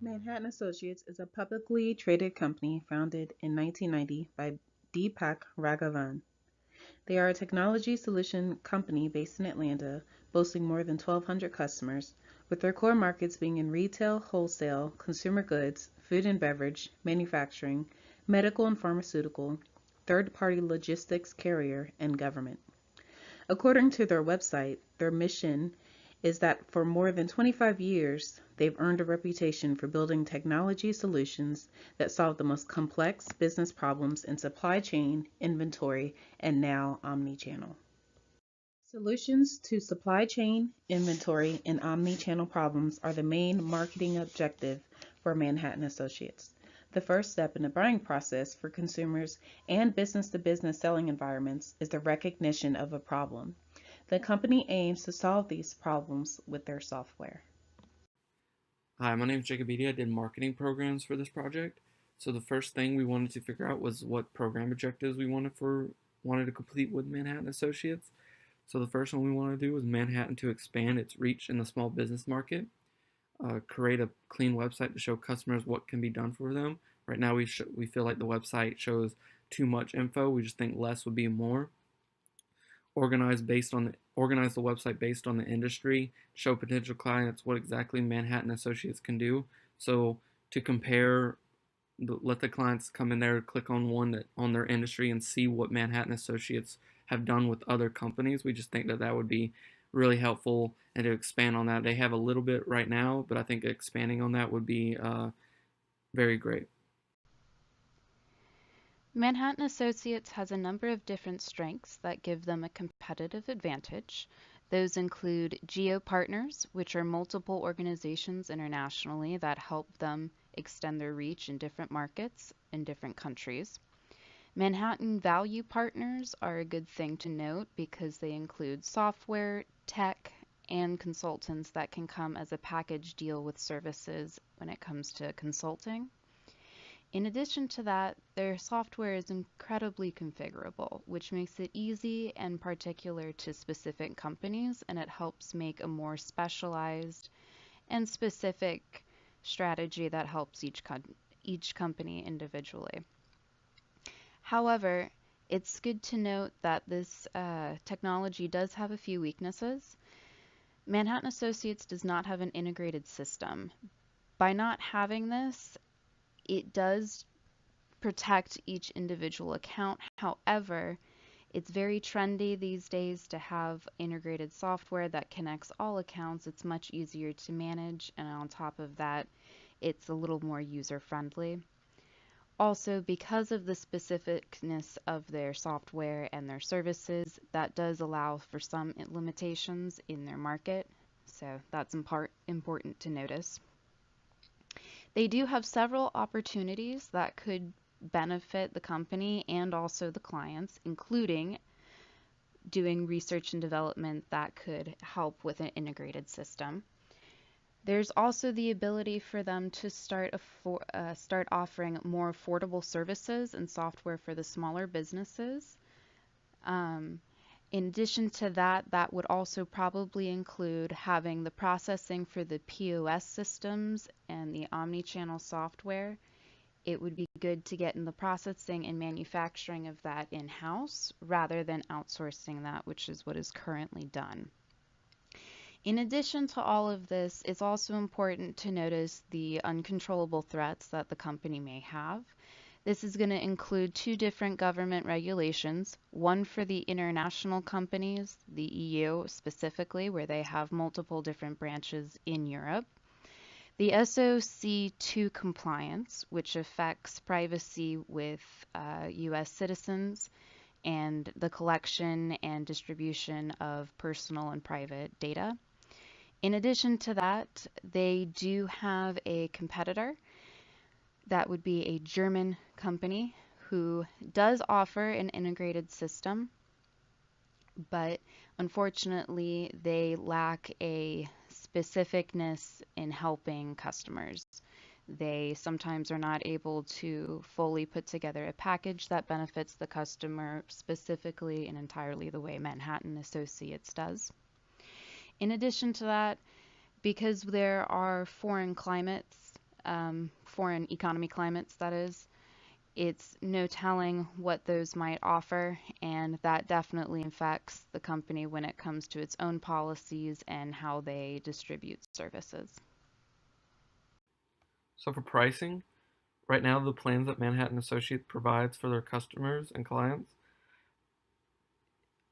Manhattan Associates is a publicly traded company founded in 1990 by Deepak Raghavan. They are a technology solution company based in Atlanta, boasting more than 1,200 customers, with their core markets being in retail, wholesale, consumer goods, food and beverage, manufacturing, medical and pharmaceutical, third-party logistics carrier, and government. According to their website, their mission is that for more than 25 years, they've earned a reputation for building technology solutions that solve the most complex business problems in supply chain, inventory, and now omnichannel. Solutions to supply chain, inventory, and omnichannel problems are the main marketing objective for Manhattan Associates. The first step in the buying process for consumers and business-to-business selling environments is the recognition of a problem. The company aims to solve these problems with their software. Hi, my name is Jacob Eady. I did marketing programs for this project. So the first thing we wanted to figure out was what program objectives we wanted to complete with Manhattan Associates. So the first one we wanted to do was Manhattan to expand its reach in the small business market, create a clean website to show customers what can be done for them. Right now we feel like the website shows too much info. We just think less would be more. Organize the website based on the industry, show potential clients what exactly Manhattan Associates can do. So to compare, let the clients come in there, click on one that on their industry and see what Manhattan Associates have done with other companies. We just think that that would be really helpful, and to expand on that. They have a little bit right now, but I think expanding on that would be very great. Manhattan Associates has a number of different strengths that give them a competitive advantage. Those include geo partners, which are multiple organizations internationally that help them extend their reach in different markets in different countries. Manhattan value partners are a good thing to note because they include software, tech, and consultants that can come as a package deal with services when it comes to consulting. In addition to that, their software is incredibly configurable, which makes it easy and particular to specific companies, and it helps make a more specialized and specific strategy that helps each company individually. However, it's good to note that this technology does have a few weaknesses. Manhattan Associates does not have an integrated system. By not having this, it does protect each individual account. However, it's very trendy these days to have integrated software that connects all accounts. It's much easier to manage, and on top of that, it's a little more user friendly. Also, because of the specificness of their software and their services, that does allow for some limitations in their market. So that's in part important to notice. They do have several opportunities that could benefit the company and also the clients, including doing research and development that could help with an integrated system. There's also the ability for them to start offering more affordable services and software for the smaller businesses. In addition to that, that would also probably include having the processing for the POS systems and the omni-channel software. It would be good to get in the processing and manufacturing of that in-house rather than outsourcing that, which is what is currently done. In addition to all of this, it's also important to notice the uncontrollable threats that the company may have. This is going to include two different government regulations, one for the international companies, the EU specifically, where they have multiple different branches in Europe. The SOC2 compliance, which affects privacy with US citizens and the collection and distribution of personal and private data. In addition to that, they do have a competitor that would be a German company who does offer an integrated system, but unfortunately they lack a specificness in helping customers. They sometimes are not able to fully put together a package that benefits the customer specifically and entirely the way Manhattan Associates does. In addition to that, because there are foreign climates foreign economy climates, that is. It's no telling what those might offer, and that definitely affects the company when it comes to its own policies and how they distribute services. So for pricing, right now the plans that Manhattan Associates provides for their customers and clients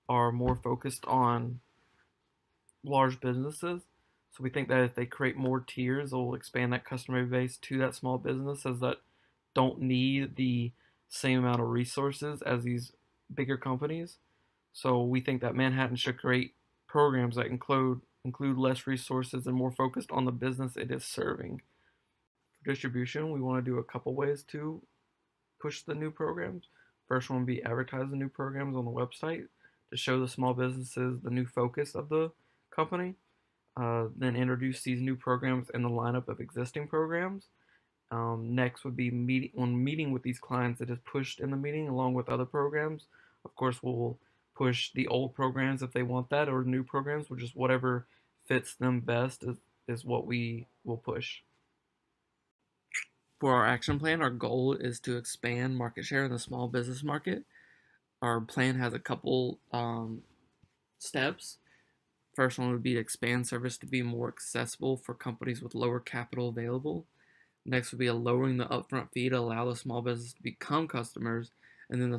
are more focused on large businesses. So we think that if they create more tiers, they'll expand that customer base to that small businesses that don't need the same amount of resources as these bigger companies. So we think that Manhattan should create programs that include less resources and more focused on the business it is serving. For distribution, we want to do a couple ways to push the new programs. First one would be advertise the new programs on the website to show the small businesses the new focus of the company. Then introduce these new programs in the lineup of existing programs. Next would be meeting with these clients that is pushed in the meeting along with other programs. Of course, we'll push the old programs if they want that, or new programs, which is whatever fits them best is what we will push. For our action plan, our goal is to expand market share in the small business market. Our plan has a couple steps. First one would be to expand service to be more accessible for companies with lower capital available. Next would be a lowering the upfront fee to allow the small business to become customers, and then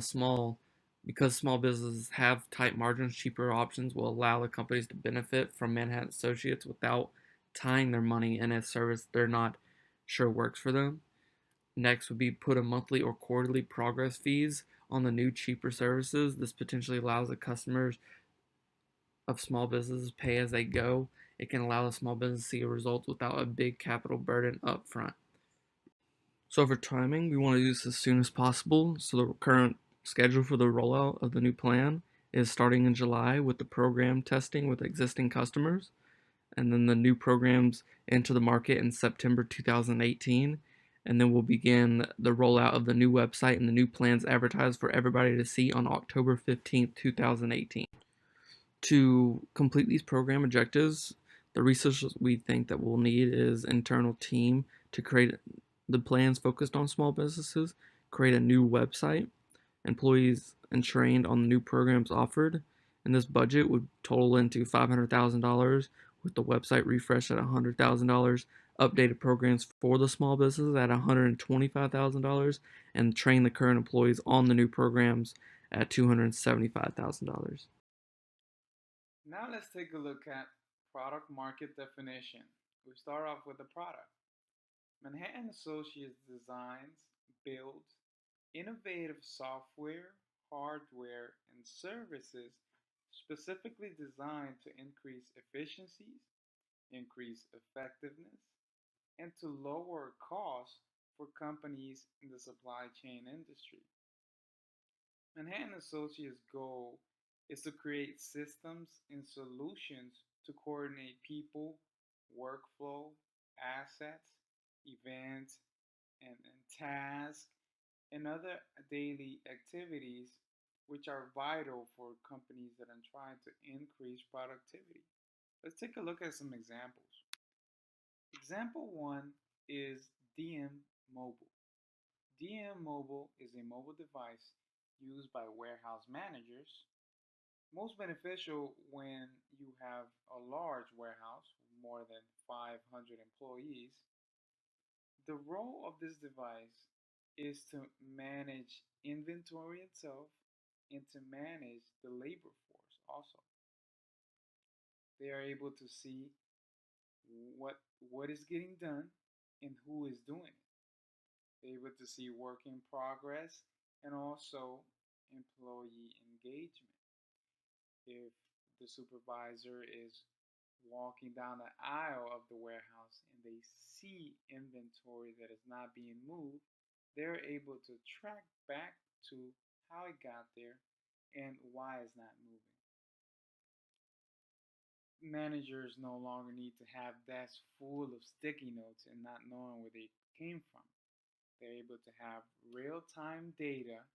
because small businesses have tight margins, cheaper options will allow the companies to benefit from Manhattan Associates without tying their money in a service they're not sure works for them. Next would be put a monthly or quarterly progress fees on the new cheaper services. This potentially allows the customers of small businesses pay as they go. It can allow the small business to see a result without a big capital burden up front. So for timing, we want to do this as soon as possible. So the current schedule for the rollout of the new plan is starting in July with the program testing with existing customers, and then the new programs enter the market in September 2018, and then we'll begin the rollout of the new website and the new plans advertised for everybody to see on October 15th, 2018. To complete these program objectives, the resources we think that we'll need is internal team to create the plans focused on small businesses, create a new website, employees and trained on the new programs offered, and this budget would total into $500,000 with the website refresh at $100,000, updated programs for the small businesses at $125,000, and train the current employees on the new programs at $275,000. Now let's take a look at product market definition. We start off with the product. Manhattan Associates designs, builds innovative software, hardware, and services specifically designed to increase efficiencies, increase effectiveness, and to lower costs for companies in the supply chain industry. Manhattan Associates' goal is to create systems and solutions to coordinate people, workflow, assets, events, and tasks, and other daily activities which are vital for companies that are trying to increase productivity. Let's take a look at some examples. Example one is DM Mobile. DM Mobile is a mobile device used by warehouse managers, most beneficial when you have a large warehouse with more than 500 employees. The role of this device is to manage inventory itself and to manage the labor force also. They are able to see what is getting done and who is doing it. They're able to see work in progress and also employee engagement. If the supervisor is walking down the aisle of the warehouse and they see inventory that is not being moved, they're able to track back to how it got there and why it's not moving. Managers no longer need to have desks full of sticky notes and not knowing where they came from. They're able to have real-time data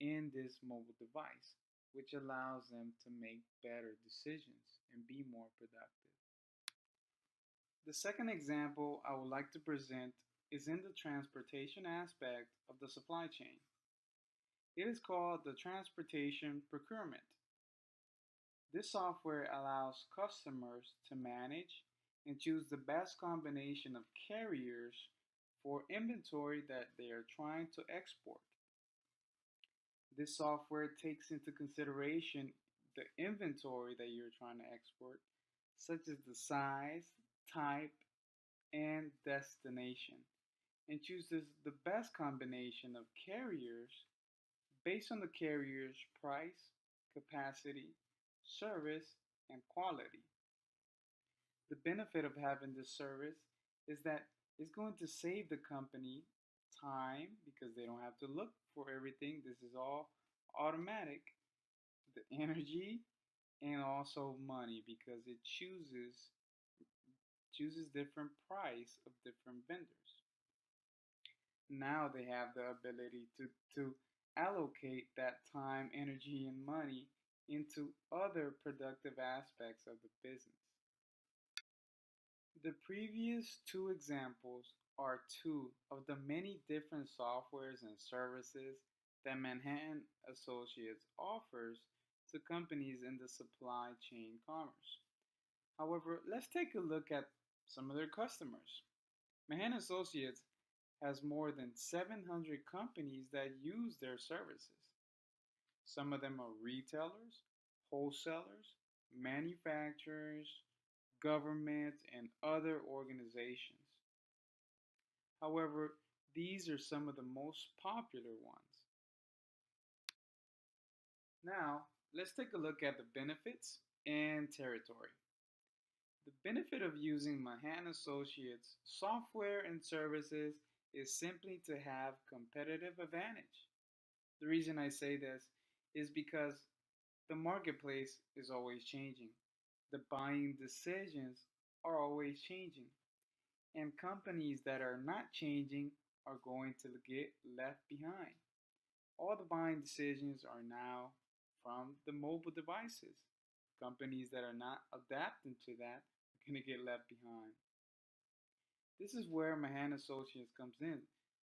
in this mobile device, which allows them to make better decisions and be more productive. The second example I would like to present is in the transportation aspect of the supply chain. It is called the transportation procurement. This software allows customers to manage and choose the best combination of carriers for inventory that they are trying to export. This software takes into consideration the inventory that you're trying to export, such as the size, type, and destination, and chooses the best combination of carriers based on the carrier's price, capacity, service, and quality. The benefit of having this service is that it's going to save the company time because they don't have to look for everything. This is all automatic. The energy and also money because it chooses different price of different vendors. Now they have the ability to allocate that time, energy, and money into other productive aspects of the business. The previous two examples are two of the many different softwares and services that Manhattan Associates offers to companies in the supply chain commerce. However, let's take a look at some of their customers. Manhattan Associates has more than 700 companies that use their services. Some of them are retailers, wholesalers, manufacturers, governments, and other organizations. However, these are some of the most popular ones. Now, let's take a look at the benefits and territory. The benefit of using Manhattan Associates software and services is simply to have competitive advantage. The reason I say this is because the marketplace is always changing. The buying decisions are always changing. And companies that are not changing are going to get left behind. All the buying decisions are now from the mobile devices. Companies that are not adapting to that are going to get left behind. This is where Manhattan Associates comes in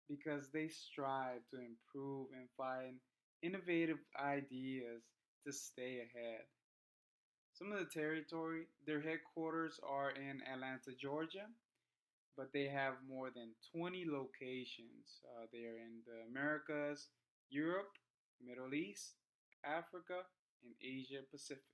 because they strive to improve and find innovative ideas to stay ahead. Some of the territory, their headquarters are in Atlanta, Georgia, but they have more than 20 locations. They are in the Americas, Europe, Middle East, Africa, and Asia Pacific.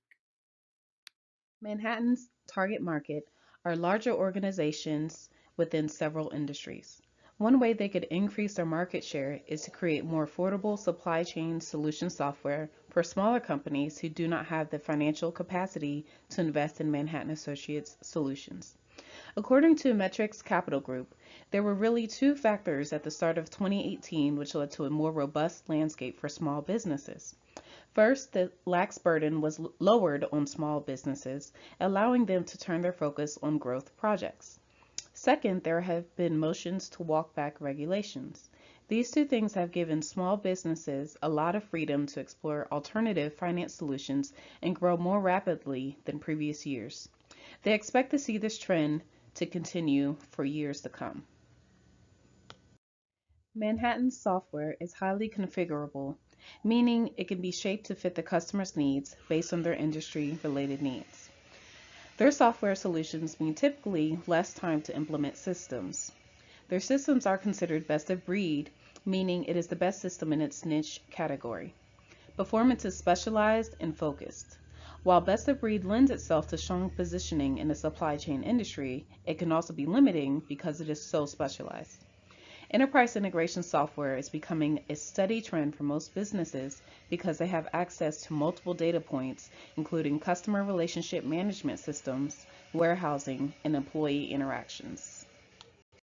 Manhattan's target market are larger organizations within several industries. One way they could increase their market share is to create more affordable supply chain solution software for smaller companies who do not have the financial capacity to invest in Manhattan Associates solutions. According to Metrics Capital Group, there were really two factors at the start of 2018 which led to a more robust landscape for small businesses. First, the tax burden was lowered on small businesses, allowing them to turn their focus on growth projects. Second, there have been motions to walk back regulations. These two things have given small businesses a lot of freedom to explore alternative finance solutions and grow more rapidly than previous years. They expect to see this trend to continue for years to come. Manhattan's software is highly configurable, meaning it can be shaped to fit the customer's needs based on their industry-related needs. Their software solutions mean typically less time to implement systems. Their systems are considered best of breed, meaning it is the best system in its niche category. Performance is specialized and focused. While best of breed lends itself to strong positioning in the supply chain industry, it can also be limiting because it is so specialized. Enterprise integration software is becoming a steady trend for most businesses because they have access to multiple data points, including customer relationship management systems, warehousing, and employee interactions.